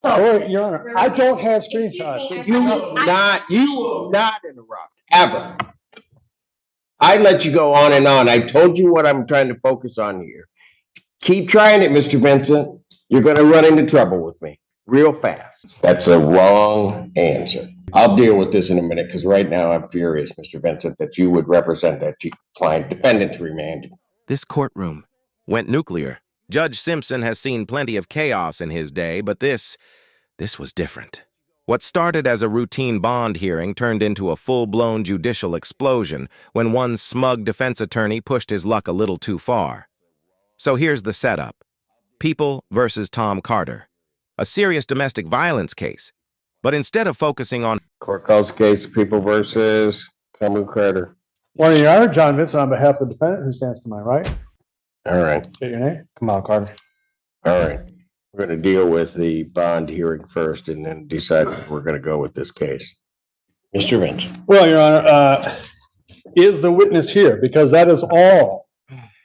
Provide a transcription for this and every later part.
Oh, Your Honor, I don't have screenshots. You will not interrupt, ever. I let you go on and on. I told you what I'm trying to focus on here. Keep trying it, Mr. Vincent. You're gonna run into trouble with me real fast. That's a wrong answer. I'll deal with this in a minute, because right now I'm furious, Mr. Vincent, that you would represent that client defendant's remanded. This courtroom went nuclear. Judge Simpson has seen plenty of chaos in his day, but this was different. What started as a routine bond hearing turned into a full-blown judicial explosion when one smug defense attorney pushed his luck a little too far. So here's the setup. People versus Tom Carter. A serious domestic violence case. But instead of focusing on Court calls case People versus Cameron Carter. Well, Your Honor, John Vincent on behalf of the defendant who stands to my right. All right. State your name. Come on, Carter. All right. We're going to deal with the bond hearing first and then decide if we're going to go with this case. Mr. Vincent. Well, Your Honor, is the witness here? Because that is all.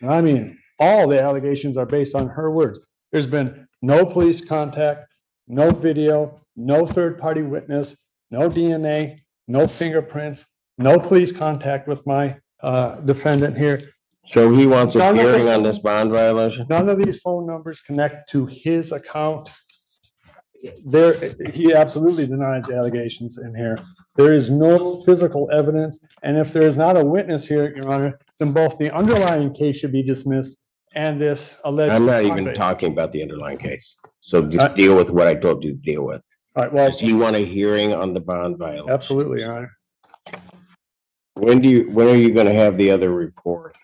I mean, all the allegations are based on her words. There's been no police contact, no video, no third-party witness, no DNA, no fingerprints, no police contact with my defendant here. So he wants a hearing on this bond violation? None of these phone numbers connect to his account. He absolutely denies the allegations in here. There is no physical evidence, and if there is not a witness here, Your Honor, then both the underlying case should be dismissed and this alleged. I'm not even talking about the underlying case. So just deal with what I told you to deal with. All right, well, does he want a hearing on the bond violation? Absolutely, Your Honor. When are you going to have the other report?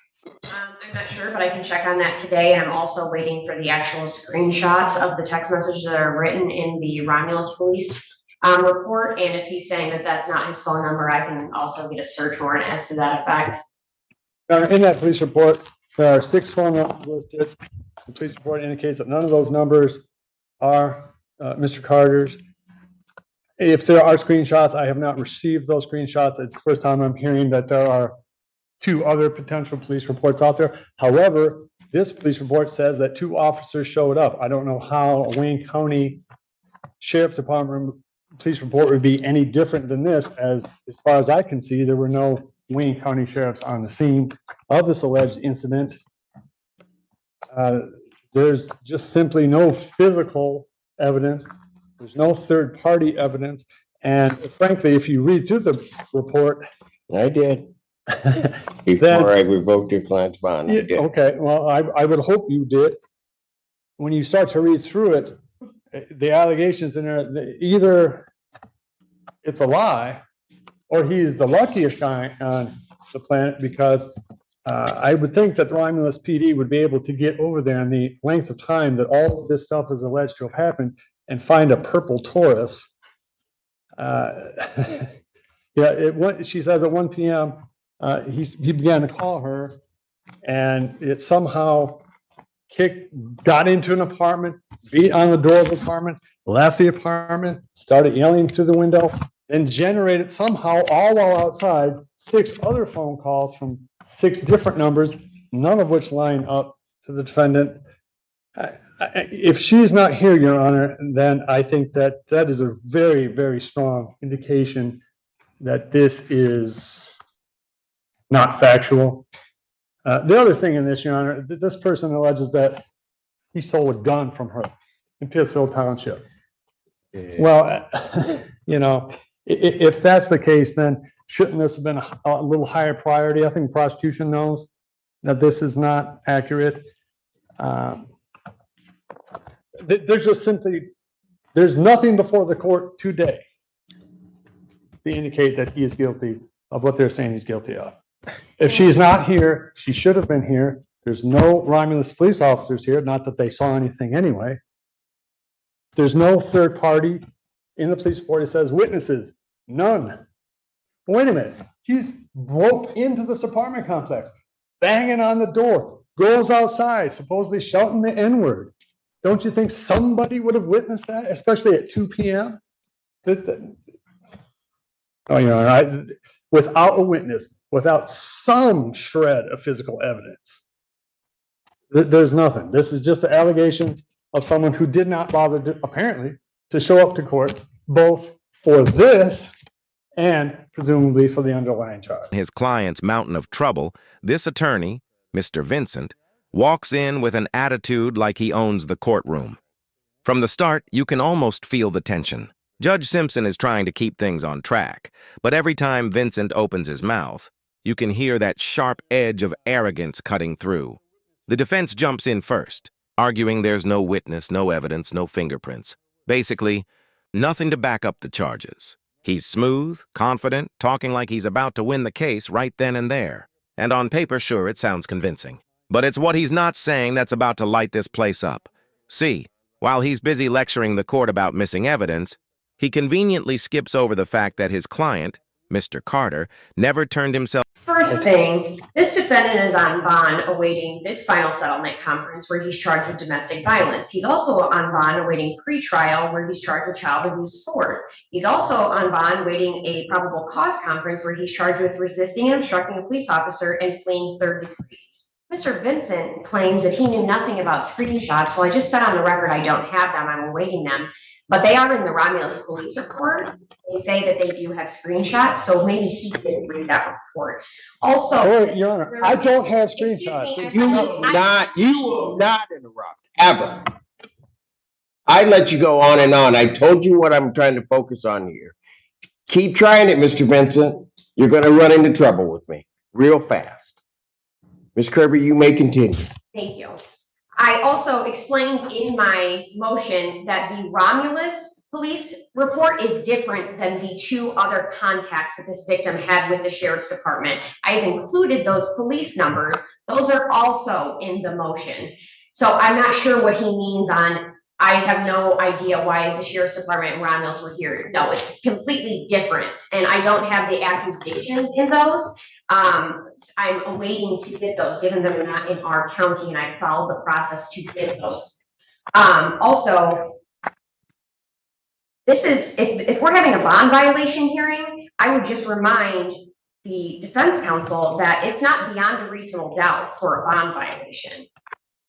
I'm not sure, but I can check on that today. I'm also waiting for the actual screenshots of the text messages that are written in the Romulus police report. And if he's saying that that's not his phone number, I can also get a search warrant as to that effect. In that police report, there are 6 phone numbers listed. The police report indicates that none of those numbers are Mr. Carter's. If there are screenshots, I have not received those screenshots. It's the first time I'm hearing that there are 2 other potential police reports out there. However, this police report says that 2 officers showed up. I don't know how a Wayne County Sheriff's Department police report would be any different than this, as far as I can see, there were no Wayne County sheriffs on the scene of this alleged incident. There's just simply no physical evidence. There's no third-party evidence. And frankly, if you read through the report. I did. Before I revoked your client's bond. Yeah, okay, well, I would hope you did. When you start to read through it, the allegations in there, either it's a lie or he's the luckiest guy on the planet, because I would think that the Romulus PD would be able to get over there in the length of time that all of this stuff is alleged to have happened and find a purple Taurus. She says at 1 p.m. He began to call her, and it somehow got into an apartment, beat on the door of the apartment, left the apartment, started yelling through the window, and generated somehow, all while outside, 6 other phone calls from 6 different numbers, none of which line up to the defendant. If she's not here, Your Honor, then I think that is a very, very strong indication that this is not factual. The other thing in this, Your Honor, this person alleges that he stole a gun from her in Pittsfield Township. Well, if that's the case, then shouldn't this have been a little higher priority? I think the prosecution knows that this is not accurate. There's nothing before the court today to indicate that he is guilty of what they're saying he's guilty of. If she's not here, she should have been here. There's no Romulus police officers here, not that they saw anything anyway. There's no third party in the police report. It says witnesses, none. Wait a minute. He's broke into this apartment complex, banging on the door, goes outside, supposedly shouting the N-word. Don't you think somebody would have witnessed that, especially at 2 p.m.? Without a witness, without some shred of physical evidence, there's nothing. This is just the allegations of someone who did not bother, apparently, to show up to court, both for this and presumably for the underlying charge. His client's mountain of trouble, this attorney, Mr. Vincent, walks in with an attitude like he owns the courtroom. From the start, you can almost feel the tension. Judge Simpson is trying to keep things on track, but every time Vincent opens his mouth, you can hear that sharp edge of arrogance cutting through. The defense jumps in first, arguing there's no witness, no evidence, no fingerprints. Basically, nothing to back up the charges. He's smooth, confident, talking like he's about to win the case right then and there. And on paper, sure, it sounds convincing. But it's what he's not saying that's about to light this place up. See, while he's busy lecturing the court about missing evidence, he conveniently skips over the fact that his client, Mr. Carter, never turned himself. First thing, this defendant is on bond awaiting this final settlement conference where he's charged with domestic violence. He's also on bond awaiting pretrial where he's charged with child abuse fourth. He's also on bond waiting a probable cause conference where he's charged with resisting and obstructing a police officer and fleeing third degree. Mr. Vincent claims that he knew nothing about screenshots. Well, I just said on the record I don't have them. I'm awaiting them. But they are in the Romulus police report. They say that they do have screenshots, so maybe he didn't read that report. Also, Oh, Your Honor, I don't have screenshots. You will not interrupt, ever. I let you go on and on. I told you what I'm trying to focus on here. Keep trying it, Mr. Vincent. You're going to run into trouble with me real fast. Ms. Kirby, you may continue. thank you. I also explained in my motion that the Romulus police report is different than the two other contacts that this victim had with the sheriff's department. I've included those police numbers. Those are also in the motion. So I'm not sure what he means on, I have no idea why the sheriff's department and Romulus were here. No, it's completely different. And I don't have the accusations in those. I'm awaiting to get those, given that they're not in our county, and I followed the process to get those. Also, this is, if we're having a bond violation hearing, I would just remind the defense counsel that it's not beyond a reasonable doubt for a bond violation.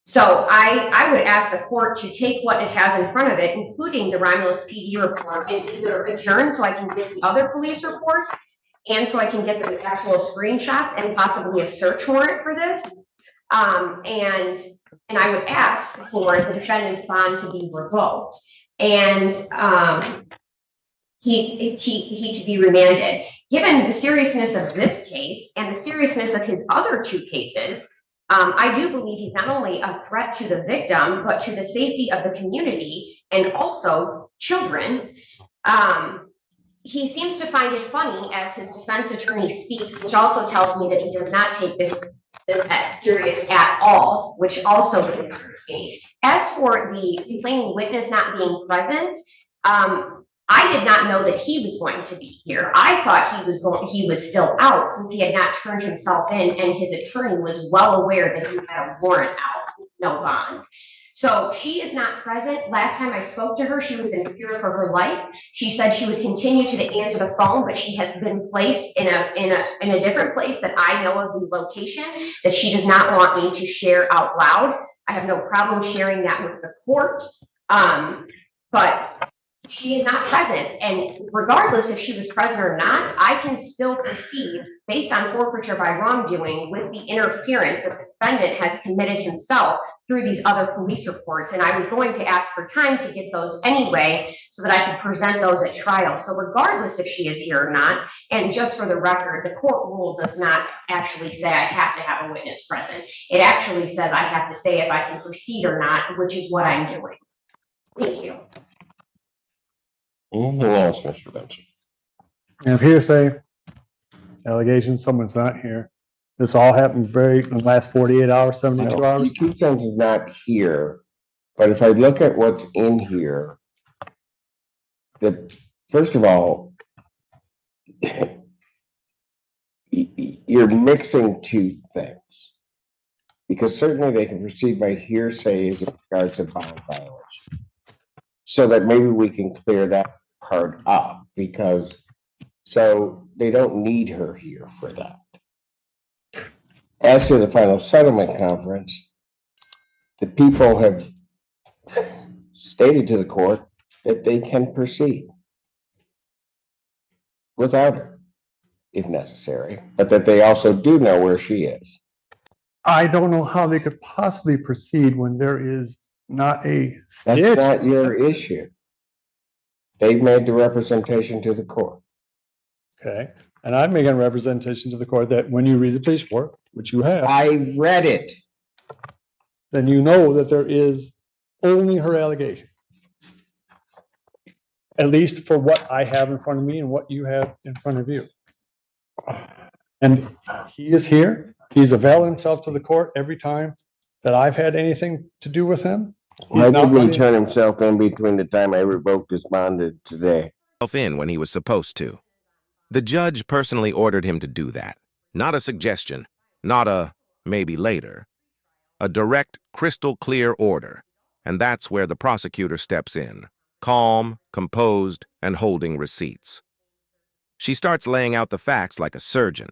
So I would ask the court to take what it has in front of it, including the Romulus PD report, and either adjourn so I can get the other police reports, and so I can get the actual screenshots and possibly a search warrant for this. And I would ask for the defendant's bond to be revoked and he to be remanded. Given the seriousness of this case and the seriousness of his other two cases, I do believe he's not only a threat to the victim, but to the safety of the community and also children. He seems to find it funny as his defense attorney speaks, which also tells me that he does not take this as serious at all, which also concerns me. As for the complaining witness not being present, I did not know that he was going to be here. I thought he was still out since he had not turned himself in, and his attorney was well aware that he had a warrant out, no bond. So she is not present. Last time I spoke to her, she was in fear for her life. She said she would continue to answer the phone, but she has been placed in a different place that I know of the location that she does not want me to share out loud. I have no problem sharing that with the court, but she is not present. And regardless if she was present or not, I can still proceed based on forfeiture by wrongdoing with the interference that the defendant has committed himself through these other police reports. And I was going to ask for time to get those anyway so that I could present those at trial. So regardless if she is here or not, and just for the record, the court rule does not actually say I have to have a witness present. It actually says I have to say if I can proceed or not, which is what I'm doing. Thank you. Anything else, Mr. Benson? And if hearsay allegations, someone's not here. This all happened in the last 48 hours, 72 hours. Two things is not here, but if I look at what's in here, first of all, you're mixing two things, because certainly they can proceed by hearsay as regards to bond violation, so that maybe we can clear that part up, because so they don't need her here for that. As to the final settlement conference, the people have stated to the court that they can proceed without her, if necessary, but that they also do know where she is. I don't know how they could possibly proceed when there is not a That's stitch. not your issue. They've made the representation to the court. Okay, and I'm making a representation to the court that when you read the police report, which you have, I read it. then you know that there is only her allegation. At least for what I have in front of me and what you have in front of you. And he is here. He's availed himself to the court every time that I've had anything to do with him. Why He's not didn't he letting- turn himself in between the time I revoked his bond and today? In when he was supposed to. The judge personally ordered him to do that. Not a suggestion, not a maybe later. A direct, crystal clear order. And that's where the prosecutor steps in, calm, composed, and holding receipts. She starts laying out the facts like a surgeon.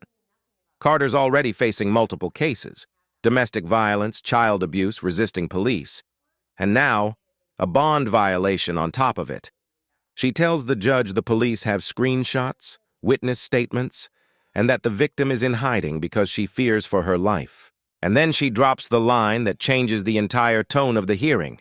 Carter's already facing multiple cases: domestic violence, child abuse, resisting police. And now, a bond violation on top of it. She tells the judge the police have screenshots, witness statements, and that the victim is in hiding because she fears for her life. And then she drops the line that changes the entire tone of the hearing.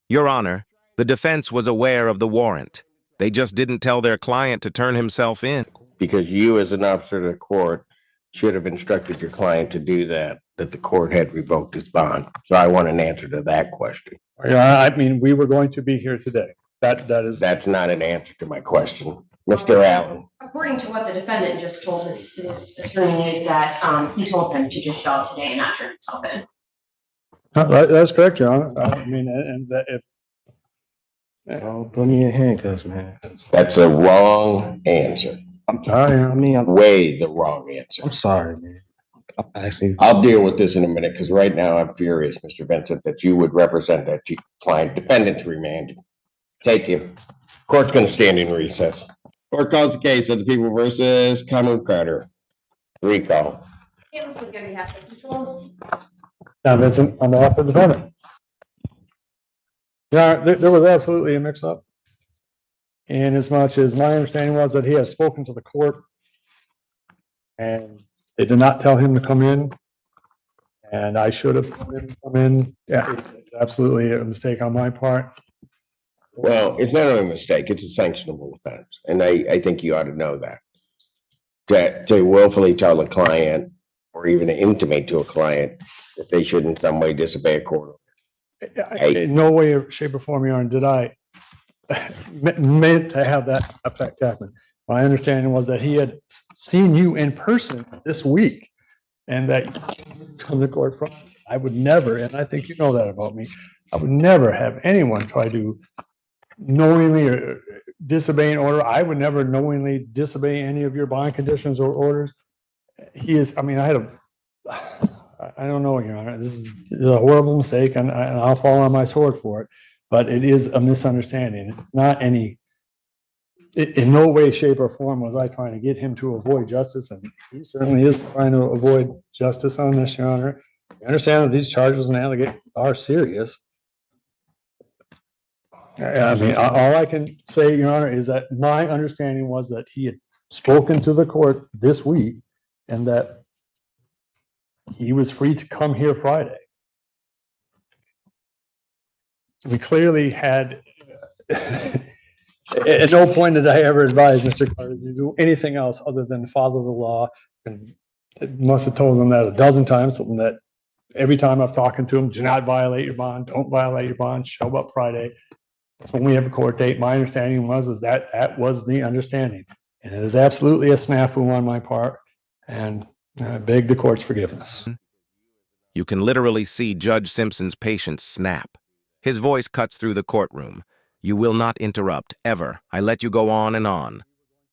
Your Honor, the defense was aware of the warrant. They just didn't tell their client to turn himself in. Because you, as an officer of the court, should have instructed your client to do that the court had revoked his bond. So I want an answer to that question. Yeah, I mean, we were going to be here today. That's not an answer to my question. Mr. Allen, According to what the defendant just told his attorney is that he told him to just show up today and not turn himself in. That's correct, Your Honor. I mean, and that if. Oh, put me in handcuffs, man. that's a wrong answer. I'm Way the wrong answer. I'm sorry, man. Actually, I'll deal with this in a minute, because right now I'm furious, Mr. Vincent, that you would represent that client. Defendant remanded. Take you. Court's gonna stand in recess. Court calls the case of the people versus Cameron Carter. Recall. It was going to have to control. Now, Vincent, on behalf of the defendant. Yeah, there was absolutely a mix-up. And as much as my understanding was that he had spoken to the court and they did not tell him to come in, and I should have come in. Yeah, it's absolutely a mistake on my part. Well, it's not only a mistake, it's a sanctionable offense, and I think you ought to know that. To willfully tell a client, or even to intimate to a client, that they should in some way disobey a court order. In no way, shape, or form, Your Honor, did I meant to have that effect happen. My understanding was that he had seen you in person this week, and that you come to court from. I would never, and I think you know that about me, I would never have anyone try to knowingly or disobey an order. I would never knowingly disobey any of your bond conditions or orders. He is, I mean, I don't know, Your Honor, this is a horrible mistake, and I'll fall on my sword for it, but it is a misunderstanding. It's not any, in no way, shape, or form was I trying to get him to avoid justice, and he certainly is trying to avoid justice on this, Your Honor. I understand that these charges and allegations are serious. I mean, all I can say, Your Honor, is that my understanding was that he had spoken to the court this week and that he was free to come here Friday. We clearly had, at no point did I ever advise Mr. Carter to do anything else other than follow the law. And must have told him that a dozen times, something that every time I've talked to him, do not violate your bond, don't violate your bond, show up Friday. That's when we have a court date. My understanding was that was the understanding. And it is absolutely a snafu on my part, and I beg the court's forgiveness. You can literally see Judge Simpson's patience snap. His voice cuts through the courtroom. You will not interrupt, ever. I let you go on and on.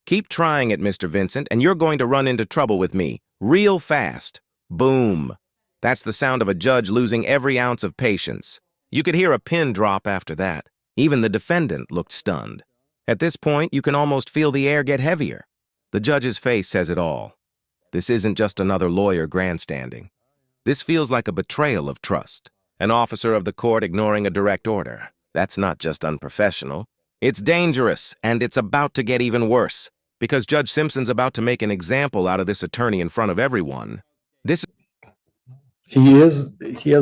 Keep trying it, Mr. Vincent, and you're going to run into trouble with me. Real fast. Boom. That's the sound of a judge losing every ounce of patience. You could hear a pin drop after that. Even the defendant looked stunned. At this point, you can almost feel the air get heavier. The judge's face says it all. This isn't just another lawyer grandstanding. This feels like a betrayal of trust. An officer of the court ignoring a direct order. That's not just unprofessional. It's dangerous, and it's about to get even worse, because Judge Simpson's about to make an example out of this attorney in front of everyone. He has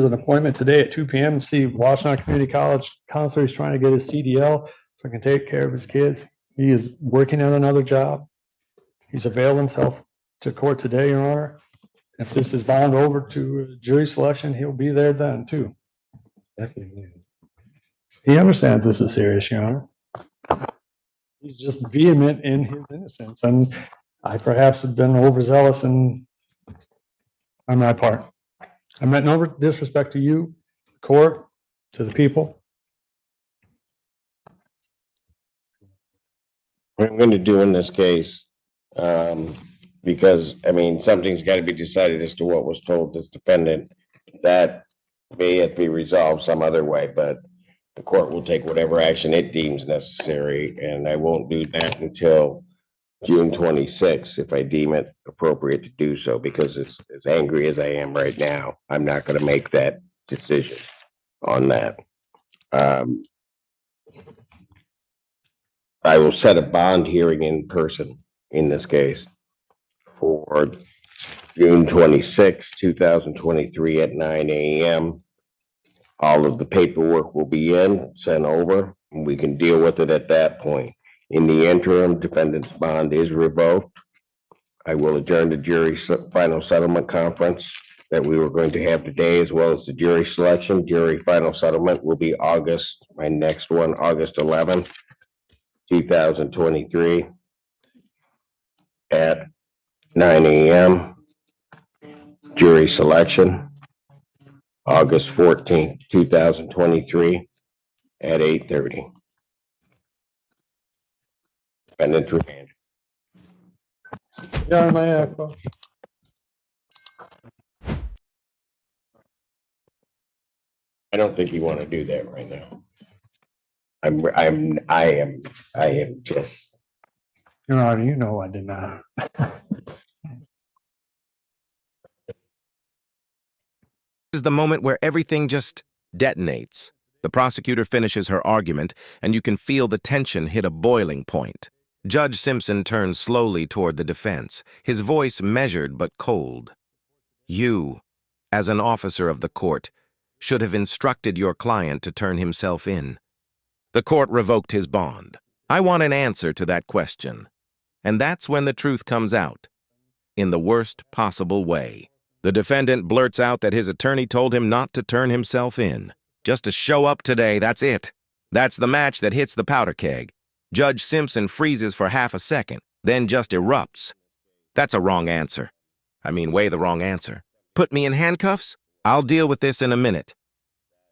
an appointment today at 2 p.m. to see Washington Community College counselor. He's trying to get his CDL so he can take care of his kids. He is working on another job. He's availed himself to court today, Your Honor. If this is bound over to jury selection, he'll be there then too. He understands this is serious, Your Honor. He's just vehement in his innocence, and I perhaps have been overzealous on my part. I meant no disrespect to you, the court, to the people. What I'm going to do in this case, because, I mean, something's got to be decided as to what was told this defendant. That may have to be resolved some other way, but the court will take whatever action it deems necessary, and I won't do that until June 26th, if I deem it appropriate to do so, because as angry as I am right now, I'm not going to make that decision on that. I will set a bond hearing in person in this case for June 26, 2023 at 9 a.m. All of the paperwork will be sent over, and we can deal with it at that point. In the interim, defendant's bond is revoked. I will adjourn the jury final settlement conference that we were going to have today, as well as the jury selection. Jury final settlement will be my next one, August 11th, 2023 at 9 a.m. Jury selection, August 14th, 2023 at 8:30. Defendant's remanded. Yeah, my echo. I don't think you want to do that right now. I am just. Your Honor, you know I did not. This is the moment where everything just detonates. The prosecutor finishes her argument, and you can feel the tension hit a boiling point. Judge Simpson turns slowly toward the defense, his voice measured but cold. You, as an officer of the court, should have instructed your client to turn himself in. The court revoked his bond. I want an answer to that question. And that's when the truth comes out. In the worst possible way. The defendant blurts out that his attorney told him not to turn himself in. Just to show up today, that's it. That's the match that hits the powder keg. Judge Simpson freezes for half a second, then just erupts. That's a wrong answer. I mean, way the wrong answer. Put me in handcuffs? I'll deal with this in a minute.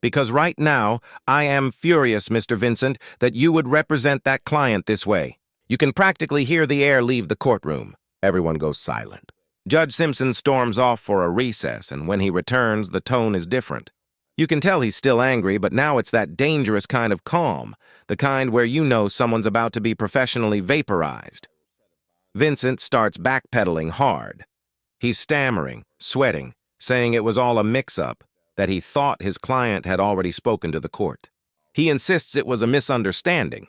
Because right now, I am furious, Mr. Vincent, that you would represent that client this way. You can practically hear the air leave the courtroom. Everyone goes silent. Judge Simpson storms off for a recess, and when he returns, the tone is different. You can tell he's still angry, but now it's that dangerous kind of calm, the kind where you know someone's about to be professionally vaporized. Vincent starts backpedaling hard. He's stammering, sweating, saying it was all a mix-up, that he thought his client had already spoken to the court. He insists it was a misunderstanding,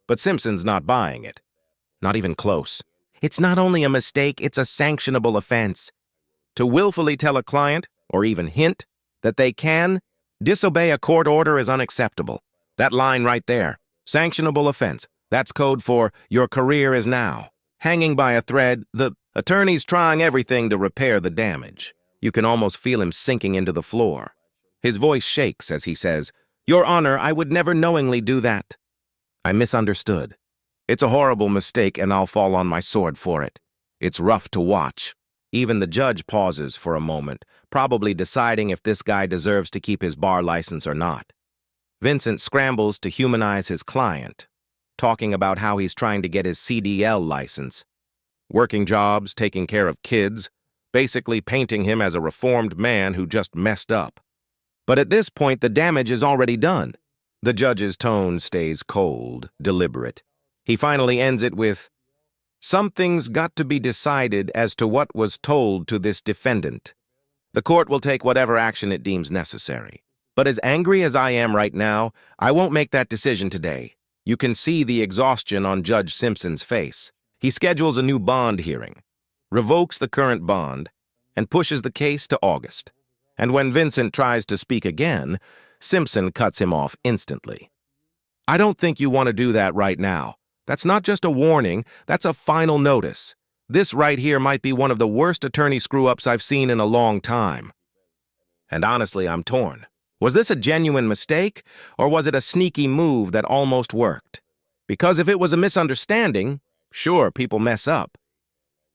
but Simpson's not buying it. Not even close. It's not only a mistake, it's a sanctionable offense. To willfully tell a client, or even hint, that they can disobey a court order is unacceptable. That line right there, sanctionable offense, that's code for your career is now. Hanging by a thread, the attorney's trying everything to repair the damage. You can almost feel him sinking into the floor. His voice shakes as he says, "Your Honor, I would never knowingly do that." I misunderstood. It's a horrible mistake, and I'll fall on my sword for it. It's rough to watch. Even the judge pauses for a moment, probably deciding if this guy deserves to keep his bar license or not. Vincent scrambles to humanize his client, talking about how he's trying to get his CDL license. Working jobs, taking care of kids, basically painting him as a reformed man who just messed up. But at this point, the damage is already done. The judge's tone stays cold, deliberate. He finally ends it with, "Something's got to be decided as to what was told to this defendant. The court will take whatever action it deems necessary. But as angry as I am right now, I won't make that decision today. You can see the exhaustion on Judge Simpson's face. He schedules a new bond hearing, revokes the current bond, and pushes the case to August. And when Vincent tries to speak again, Simpson cuts him off instantly. I don't think you want to do that right now. That's not just a warning, that's a final notice. This right here might be one of the worst attorney screw-ups I've seen in a long time. And honestly, I'm torn. Was this a genuine mistake, or was it a sneaky move that almost worked? Because if it was a misunderstanding, sure, people mess up.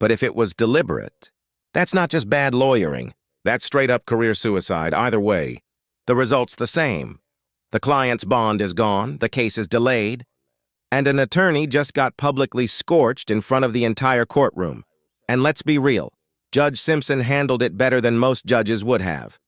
But if it was deliberate, that's not just bad lawyering. That's straight-up career suicide, either way. The result's the same. The client's bond is gone, the case is delayed, and an attorney just got publicly scorched in front of the entire courtroom. And let's be real, Judge Simpson handled it better than most judges would have.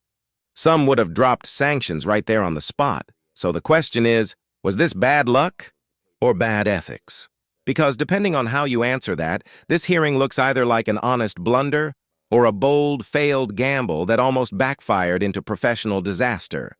Some would have dropped sanctions right there on the spot. So the question is, was this bad luck or bad ethics? Because depending on how you answer that, this hearing looks either like an honest blunder or a bold, failed gamble that almost backfired into professional disaster.